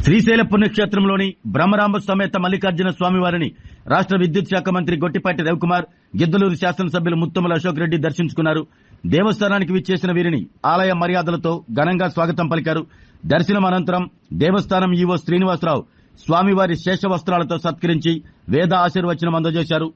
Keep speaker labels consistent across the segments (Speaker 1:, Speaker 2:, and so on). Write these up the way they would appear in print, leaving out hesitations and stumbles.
Speaker 1: శ్రీశైల పుణ్యక్షేత్రంలోని బ్రహ్మరాంబ సమేత మల్లికార్జున స్వామివారిని రాష్ట్ర విద్యుత్ శాఖ మంత్రి గొట్టిపాటి రవికుమార్, గిద్దలూరు శాసనసభ్యులు ముత్తుమల అశోక్ రెడ్డి దర్శించుకున్నారు. దేవస్థానానికి విచ్చేసిన వీరిని ఆలయ మర్యాదలతో ఘనంగా స్వాగతం పలికారు. దర్శనం అనంతరం దేవస్థానం ఈవో శ్రీనివాసరావు స్వామివారి శేష వస్త్రాలతో సత్కరించి వేద ఆశీర్వచనం అందజేశారు.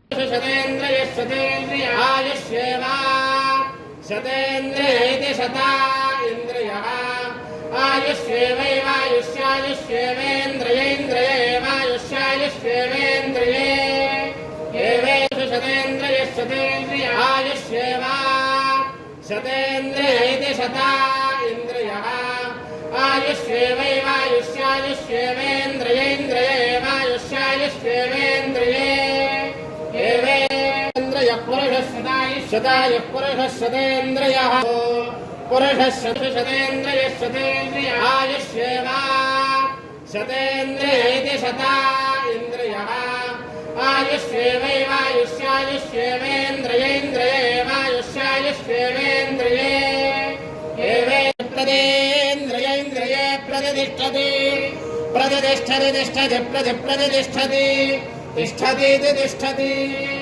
Speaker 2: तिष्ठति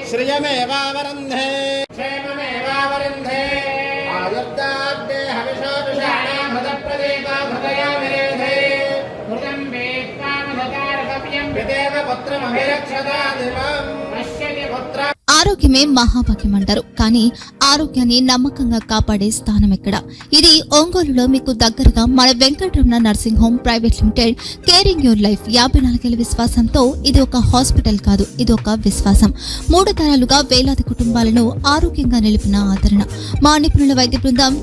Speaker 2: श्रियमेवावरुन्धे क्षेममेवावरुन्धे आयुर्दाब्दे हविषोऽभिषाणामदप्रदेका भगया विरेधे मृतं वेत्तामधकारकव्यं विदेव पुत्रमभिरक्षता दिवं पश्यति पुत्र.
Speaker 3: ఆరోగ్యమే మహాభాగ్యం అంటారు, కానీ ఆరోగ్యాన్ని నమ్మకంగా కాపాడే స్థానం ఎక్కడ? ఇది ఒంగోలులో మీకు దగ్గరగా మన Venkataramana nursing home private limited. Caring your life 54 ఏళ్ల విశ్వాసంతో ఇది ఒక హాస్పిటల్ కాదు, ఇది ఒక విశ్వాసం. 3 తరాలుగా వేలాది కుటుంబాలను ఆరోగ్యంగా నిలిపిన ఆదరణ. మా నిపుణుల వైద్య బృందం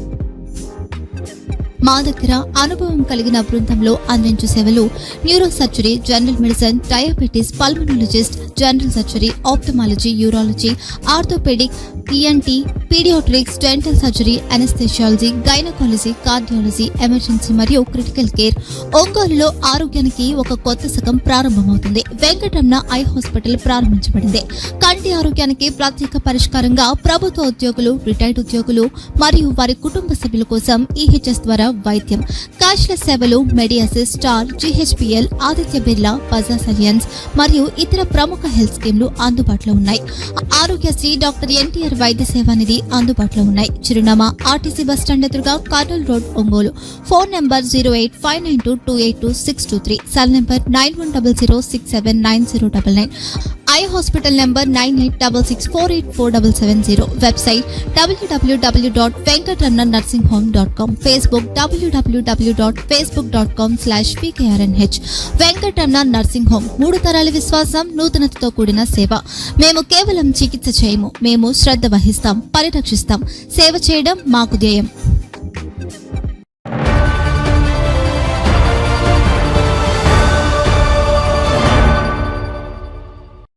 Speaker 3: మా దగ్గర అనుభవం కలిగిన బృందంలో అందించే సేవలు neuro surgery, general medicine, diabetes, pulmonologist, general surgery, ophthalmology, urology, orthopaedic, ENT, paediatrics, dental surgery, anaesthesiology, gynaecology, cardiology, emergency మరియు క్రిటికల్ కేర్. ఒంగోలులో ఆరోగ్యానికి ఒక కొత్త శకం ప్రారంభమవుతుంది. వెంకటరమణ ఐ హాస్పిటల్ ప్రారంభించబడింది. కంటి ఆరోగ్యానికి ప్రత్యేక పరిష్కారంగా ప్రభుత్వ ఉద్యోగులు, రిటైర్డ్ ఉద్యోగులు మరియు వారి కుటుంబ సభ్యుల కోసం ఈహెచ్ఎస్ ద్వారా వైద్యం, క్యాష్లెస్ సేవలు, మెడియాసిస్, స్టార్, జీహెచ్పీఎల్, ఆదిత్య బిర్లా, బజాజ్ అలియన్స్ మరియు ఇతర ప్రముఖ హెల్త్ స్కీమ్లు అందుబాటులో ఉన్నాయి. ఆరోగ్యశ్రీ, డాక్టర్ ఎన్టీఆర్ వైద్య సేవానిధి అందుబాటులో ఉన్నాయి. చిరునామా ఆర్టీసీ బస్టాండ్ ఎదురుగా, Kurnool road, Ongole. Phone number 08592282623, cell number 9100679099. Eye hospital number 9866484770. Website www.venkatramanarsinghome.com. Facebook www.facebook.com/pkrnh. Venkataramana nursing home, 3 తరాల విశ్వాసం, నూతనతతో కూడిన సేవ. మేము కేవలం చికిత్స చేయము, మేము శ్రద్ధ వహిస్తాం, పరిరక్షిస్తాం. సేవ చేయడం మాకు ధ్యేయం.